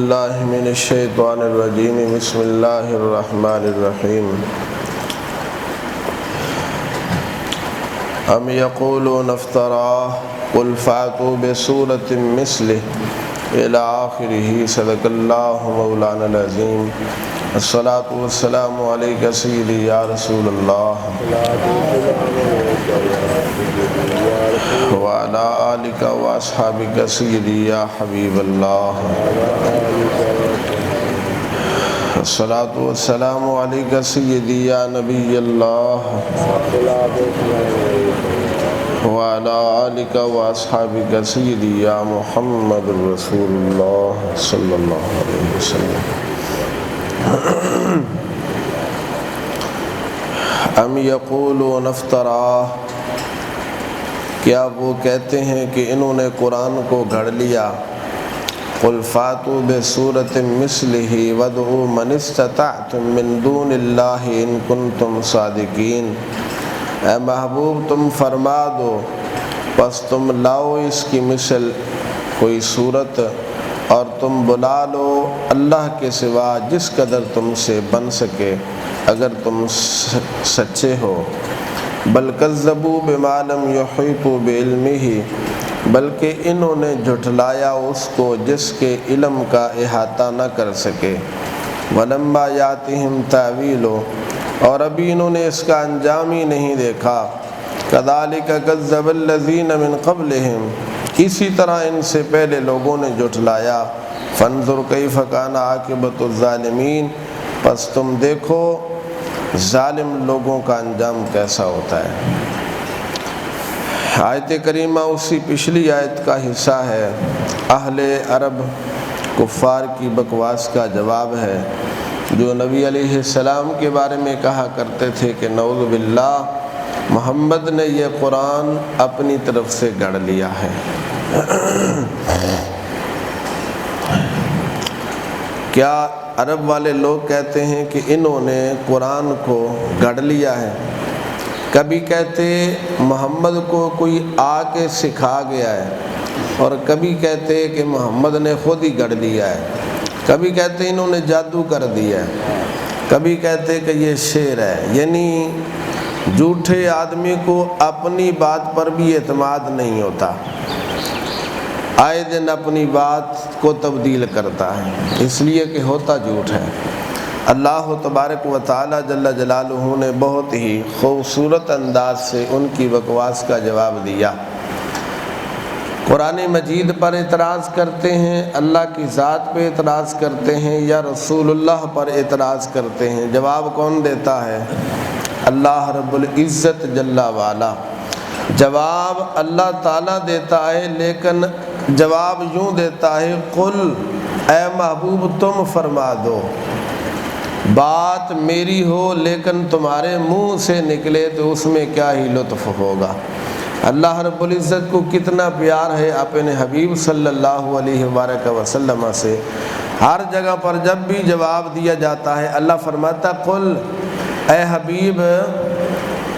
اللہ من الشیطان الرجیم بسم اللہ الرحمن الرحیم ام یقولون افتراہ قل فأتوا بسورۃ مثلہ الی آخرہ صدق اللہ مولانا العظیم الصلاۃ والسلام علیک سیدی یا رسول اللہ وعلی آلک واصحابک سیدی یا حبیب اللہ الصلاۃ والسلام علیک سیدی یا نبی اللہ وعلی آلک واصحابک سیدی یا محمد رسول اللہ صلی اللہ علیہ وسلم ام یقولون افتراہ، کیا وہ کہتے ہیں کہ انہوں نے قرآن کو گھڑ لیا؟ قل فاتوا بسورۃ مثلہ وادعوا من استطعتم من دون اللہ ان کنتم صادقین۔ اے محبوب تم فرما دو بس تم لاؤ اس کی مثل کوئی صورت اور تم بلا لو اللہ کے سوا جس قدر تم سے بن سکے اگر تم سچے ہو۔ بل کذبوا بما لم یحیطوا بعلمہ، بلکہ انہوں نے جھٹلایا اس کو جس کے علم کا احاطہ نہ کر سکے۔ ولما یاتہم تاویلہ، اور ابھی انہوں نے اس کا انجام ہی نہیں دیکھا۔ کذالک کذب الذین من قبلہم، اسی طرح ان سے پہلے لوگوں نے جھٹلایا۔ فانظر کیف کان عاقبۃ الظالمین، پس تم دیکھو ظالم لوگوں کا انجام کیسا ہوتا ہے۔ آیت کریمہ اسی پچھلی آیت کا حصہ ہے۔ اہل عرب کفار کی بکواس کا جواب ہے جو نبی علیہ السلام کے بارے میں کہا کرتے تھے کہ نعوذ باللہ محمد نے یہ قرآن اپنی طرف سے گھڑ لیا ہے۔ کیا عرب والے لوگ کہتے ہیں کہ انہوں نے قرآن کو گھڑ لیا ہے؟ کبھی کہتے محمد کو کوئی آ کے سکھا گیا ہے، اور کبھی کہتے کہ محمد نے خود ہی گھڑ لیا ہے، کبھی کہتے انہوں نے جادو کر دیا ہے، کبھی کہتے کہ یہ شعر ہے۔ یعنی جھوٹے آدمی کو اپنی بات پر بھی اعتماد نہیں ہوتا، آئے دن اپنی بات کو تبدیل کرتا ہے، اس لیے کہ ہوتا جھوٹ ہے۔ اللہ تبارک و تعالی جل جلالہ نے بہت ہی خوبصورت انداز سے ان کی بکواس کا جواب دیا۔ قرآن مجید پر اعتراض کرتے ہیں، اللہ کی ذات پہ اعتراض کرتے ہیں یا رسول اللہ پر اعتراض کرتے ہیں، جواب کون دیتا ہے؟ اللہ رب العزت جل والا۔ جواب اللہ تعالیٰ دیتا ہے، لیکن جواب یوں دیتا ہے قل، اے محبوب تم فرما دو، بات میری ہو لیکن تمہارے منہ سے نکلے تو اس میں کیا ہی لطف ہوگا۔ اللہ رب العزت کو کتنا پیار ہے اپنے حبیب صلی اللہ علیہ وآلہ وسلم سے۔ ہر جگہ پر جب بھی جواب دیا جاتا ہے اللہ فرماتا قل، اے حبیب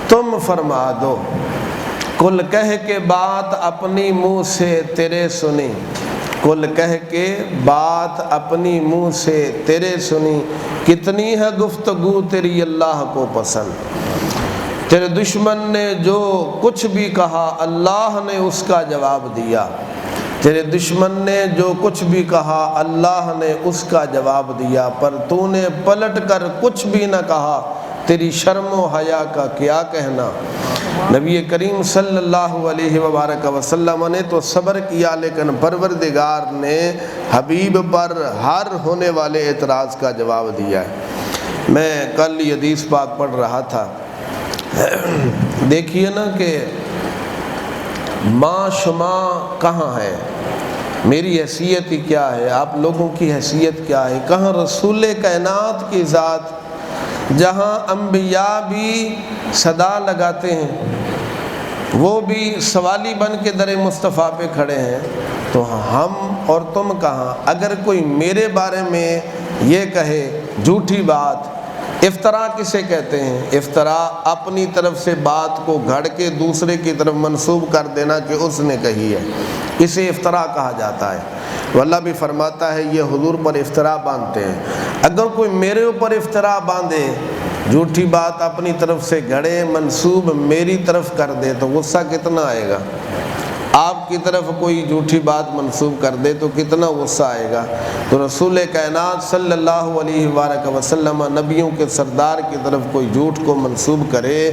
تم فرما دو، قل کہہ کے بات اپنی منہ سے تیرے سنی، قل کہہ کے بات اپنی منہ سے تیرے سنی، کتنی ہے گفتگو تیری اللہ کو پسند۔ تیرے دشمن نے جو کچھ بھی کہا اللہ نے اس کا جواب دیا، تیرے دشمن نے جو کچھ بھی کہا اللہ نے اس کا جواب دیا، پر تو نے پلٹ کر کچھ بھی نہ کہا، تیری شرم و حیا کا کیا کہنا۔ نبی کریم صلی اللہ علیہ وآلہ وسلم نے تو صبر کیا، لیکن پروردگار نے حبیب پر ہر ہونے والے اعتراض کا جواب دیا ہے۔ میں کل یہ حدیث پاک پڑھ رہا تھا، دیکھیے نا کہ ماں شما کہاں ہے، میری حیثیت ہی کیا ہے، آپ لوگوں کی حیثیت کیا ہے، کہاں رسول کائنات کی ذات، جہاں انبیاء بھی صدا لگاتے ہیں، وہ بھی سوالی بن کے در مصطفیٰ پہ کھڑے ہیں، تو ہم اور تم کہاں؟ اگر کوئی میرے بارے میں یہ کہے جھوٹی بات افطرا کسے کہتے ہیں؟ افطرا اپنی طرف سے بات کو گھڑ کے دوسرے کی طرف منسوب کر دینا کہ اس نے کہی ہے، اسے افطرا کہا جاتا ہے۔ تو اللہ بھی فرماتا ہے یہ حضور پر افطرا باندھتے ہیں۔ اگر کوئی میرے اوپر افطرا باندھے، جھوٹی بات اپنی طرف سے گھڑے، منسوب میری طرف کر دے، تو غصہ کتنا آئے گا؟ آپ کی طرف کوئی جھوٹی بات منسوب کر دے تو کتنا غصہ آئے گا؟ تو رسول کائنات صلی اللہ علیہ وآلہ وسلم نبیوں کے سردار کی طرف کوئی جھوٹ کو منسوب کرے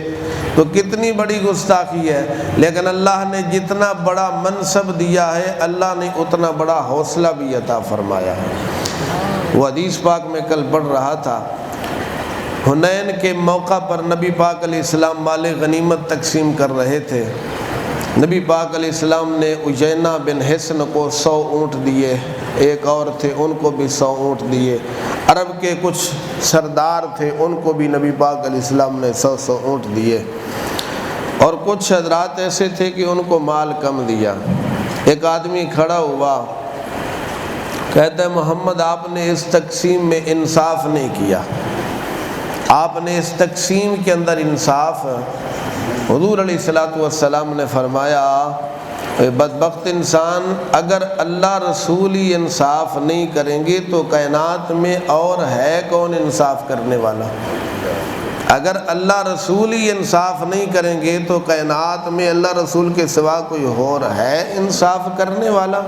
تو کتنی بڑی گستاخی ہے۔ لیکن اللہ نے جتنا بڑا منصب دیا ہے، اللہ نے اتنا بڑا حوصلہ بھی عطا فرمایا ہے۔ وہ حدیث پاک میں کل پڑھ رہا تھا، حنین کے موقع پر نبی پاک علیہ السلام مال غنیمت تقسیم کر رہے تھے۔ نبی پاک علیہ السلام نے عجینہ بن حصن کو 100 اونٹ دیے، ایک اور تھے ان کو بھی 100 اونٹ دیے۔ عرب کے کچھ سردار تھے، ان کو بھی نبی پاک علیہ السلام نے 100 اونٹ دیے، اور کچھ حضرات ایسے تھے کہ ان کو مال کم دیا۔ ایک آدمی کھڑا ہوا، کہتا ہے محمد آپ نے اس تقسیم میں انصاف نہیں کیا، آپ نے اس تقسیم کے اندر انصاف۔ حضور علیہ السلام نے فرمایا بدبخت انسان، اگر اللہ رسول ہی انصاف نہیں کریں گے تو کائنات میں اور ہے کون انصاف کرنے والا؟ اگر اللہ رسول ہی انصاف نہیں کریں گے تو کائنات میں اللہ رسول کے سوا کوئی اور ہے انصاف کرنے والا؟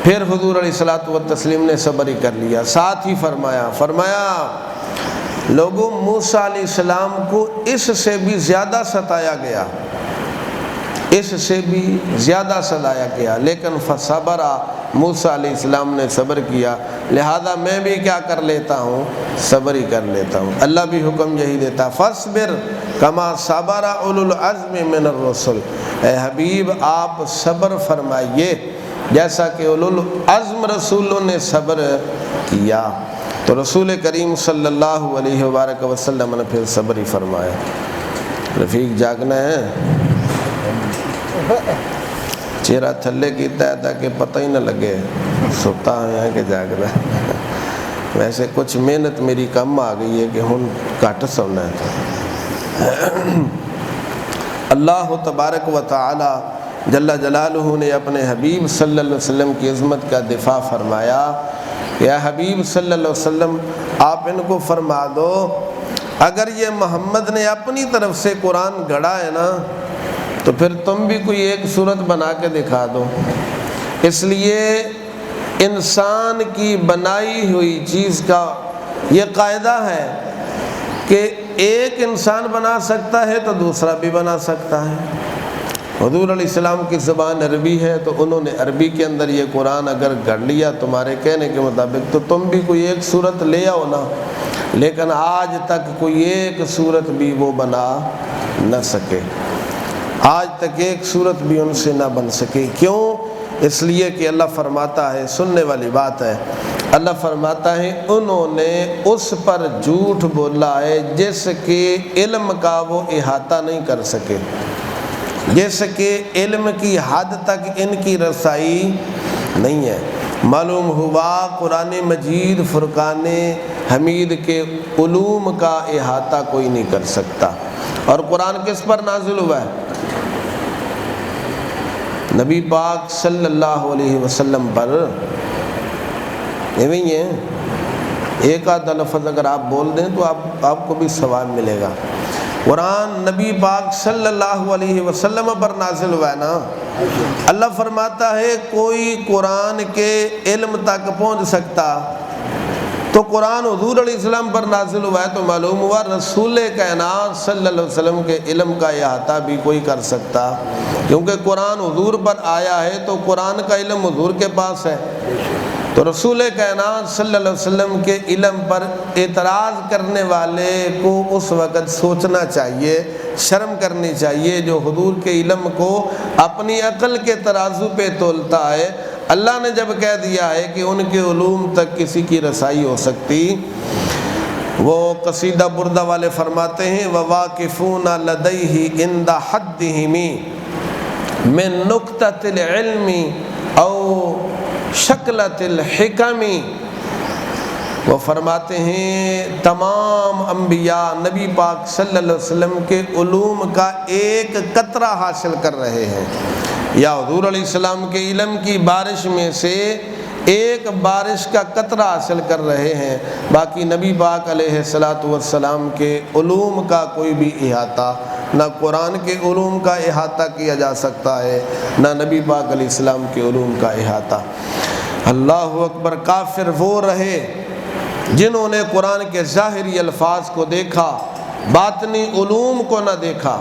پھر حضور علیہ السلام نے صبر ہی کر لیا، ساتھ ہی فرمایا لوگوں موسیٰ علیہ السلام کو اس سے بھی زیادہ ستایا گیا، اس سے بھی زیادہ ستایا گیا، لیکن فصبر، موسیٰ علیہ السلام نے صبر کیا، لہذا میں بھی کیا کر لیتا ہوں؟ صبر ہی کر لیتا ہوں۔ اللہ بھی حکم یہی دیتا، فاصبر کما صبر اولو العزم من الرسل، اے حبیب آپ صبر فرمائیے جیسا کہ اولو العزم رسولوں نے صبر کیا۔ تو رسول کریم صلی اللہ علیہ وآلہ وسلم نے پھر صبر ہی فرمایا۔ رفیق جاگنا ہے، چہرہ تھلے کیتا ہے تاکہ پتہ ہی نہ لگے سوتا ہے کہ جاگ رہا ہے۔ ویسے کچھ محنت میری کم آ گئی ہے کہ ہن کٹ سونا ہے۔ اللہ تبارک و تعالی جل جلالہ نے اپنے حبیب صلی اللہ علیہ وسلم کی عظمت کا دفاع فرمایا کہ اے حبیب صلی اللہ علیہ وسلم آپ ان کو فرما دو اگر یہ محمد نے اپنی طرف سے قرآن گڑھا ہے نا تو پھر تم بھی کوئی ایک صورت بنا کے دکھا دو۔ اس لیے انسان کی بنائی ہوئی چیز کا یہ قاعدہ ہے کہ ایک انسان بنا سکتا ہے تو دوسرا بھی بنا سکتا ہے۔ حضور علیہ السلام کی زبان عربی ہے تو انہوں نے عربی کے اندر یہ قرآن اگر گڑھ لیا تمہارے کہنے کے مطابق تو تم بھی کوئی ایک صورت لے آؤ نا، لیکن آج تک کوئی ایک صورت بھی وہ بنا نہ سکے، آج تک ایک صورت بھی ان سے نہ بن سکے۔ کیوں؟ اس لیے کہ اللہ فرماتا ہے، سننے والی بات ہے، اللہ فرماتا ہے انہوں نے اس پر جھوٹ بولا ہے جس کے علم کا وہ احاطہ نہیں کر سکے، جس کے علم کی حد تک ان کی رسائی نہیں ہے۔ معلوم ہوا قرآن مجید فرقان حمید کے علوم کا احاطہ کوئی نہیں کر سکتا۔ اور قرآن کس پر نازل ہوا ہے؟ نبی پاک صلی اللہ علیہ وسلم پر۔ نہیں ہے ایک آدھ لفظ اگر آپ بول دیں تو آپ کو بھی ثواب ملے گا۔ قرآن نبی پاک صلی اللہ علیہ وسلم پر نازل ہوا ہے نا۔ اللہ فرماتا ہے کوئی قرآن کے علم تک پہنچ سکتا تو قرآن حضور علیہ السلام پر نازل ہوا ہے تو معلوم ہوا رسول کائنات صلی اللہ علیہ وسلم کے علم کا احاطہ بھی کوئی کر سکتا، کیونکہ قرآن حضور پر آیا ہے تو قرآن کا علم حضور کے پاس ہے۔ تو رسول کائنات صلی اللہ علیہ وسلم کے علم پر اعتراض کرنے والے کو اس وقت سوچنا چاہیے، شرم کرنی چاہیے جو حضور کے علم کو اپنی عقل کے ترازو پہ تولتا ہے۔ اللہ نے جب کہہ دیا ہے کہ ان کے علوم تک کسی کی رسائی ہو سکتی، وہ قصیدہ بردہ والے فرماتے ہیں وَوَاقِفُونَ لَدَيْهِ عِنْدَ حَدِّهِمِ مِن نُقْطَةِ الْعِلْمِ أَوْ شَكْلَةِ الْحِكَمِ وہ فرماتے ہیں تمام انبیاء نبی پاک صلی اللہ علیہ وسلم کے علوم کا ایک قطرہ حاصل کر رہے ہیں، یا حضور علیہ السلام کے علم کی بارش میں سے ایک بارش کا قطرہ حاصل کر رہے ہیں، باقی نبی پاک علیہ السلام کے علوم کا کوئی بھی احاطہ، نہ قرآن کے علوم کا احاطہ کیا جا سکتا ہے، نہ نبی پاک علیہ السلام کے علوم کا احاطہ۔ اللہ اکبر۔ کافر وہ رہے جنہوں نے قرآن کے ظاہری الفاظ کو دیکھا، باطنی علوم کو نہ دیکھا۔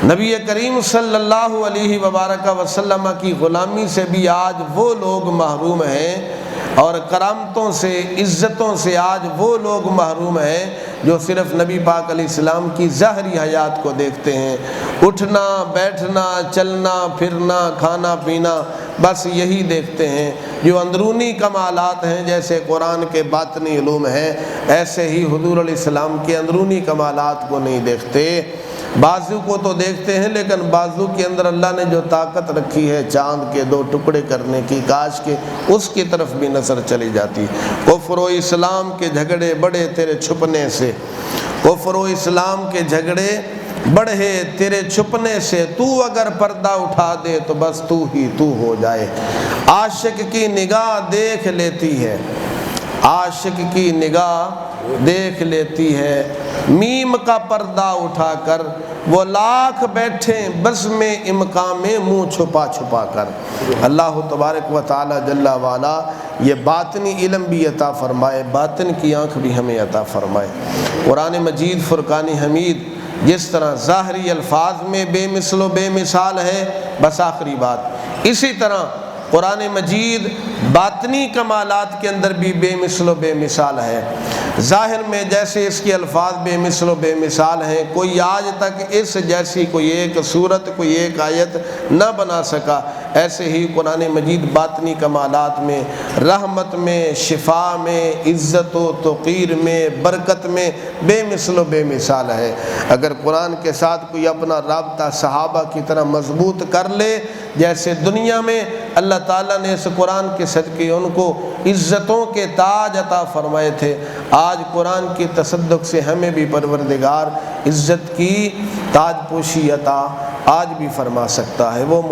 نبی کریم صلی اللہ علیہ وبارک وسلم کی غلامی سے بھی آج وہ لوگ محروم ہیں، اور کرامتوں سے، عزتوں سے آج وہ لوگ محروم ہیں جو صرف نبی پاک علیہ السلام کی ظاہری حیات کو دیکھتے ہیں، اٹھنا بیٹھنا چلنا پھرنا کھانا پینا، بس یہی دیکھتے ہیں۔ جو اندرونی کمالات ہیں جیسے قرآن کے باطنی علوم ہیں، ایسے ہی حضور علیہ السلام کے اندرونی کمالات کو نہیں دیکھتے۔ بازو کو تو دیکھتے ہیں، لیکن بازو کے اندر اللہ نے جو طاقت رکھی ہے چاند کے 2 ٹکڑے کرنے کی، کاش کے اس کی طرف بھی نظر چلی جاتی۔ کفر و اسلام کے جھگڑے بڑے تیرے چھپنے سے، کفر و اسلام کے جھگڑے بڑھے تیرے چھپنے سے، تو اگر پردہ اٹھا دے تو بس تو ہی تو ہو جائے۔ عاشق کی نگاہ دیکھ لیتی ہے، عاشق کی نگاہ دیکھ لیتی ہے، میم کا پردہ اٹھا کر وہ لاکھ بیٹھے بس میں امکان میں منہ چھپا چھپا کر۔ اللہ تبارک و تعالی جل وعلا یہ باطنی علم بھی عطا فرمائے، باطن کی آنکھ بھی ہمیں عطا فرمائے۔ قرآن مجید فرقان حمید جس طرح ظاہری الفاظ میں بے مثل و بے مثال ہے، بس آخری بات، اسی طرح قرآن مجید باطنی کمالات کے اندر بھی بے مثل و بے مثال ہے۔ ظاہر میں جیسے اس کے الفاظ بے مثل و بے مثال ہیں، کوئی آج تک اس جیسی کوئی ایک صورت، کوئی ایک آیت نہ بنا سکا، ایسے ہی قرآن مجید باطنی کمالات میں، رحمت میں، شفا میں، عزت و توقیر میں، برکت میں بے مثل و بے مثال ہے۔ اگر قرآن کے ساتھ کوئی اپنا رابطہ صحابہ کی طرح مضبوط کر لے، جیسے دنیا میں اللہ تعالیٰ نے اس قرآن کے صدقے ان کو عزتوں کے تاج عطا فرمائے تھے، آج قرآن کی تصدق سے ہمیں بھی پروردگار عزت کی تاج پوشی عطا آج بھی فرما سکتا ہے۔ وہ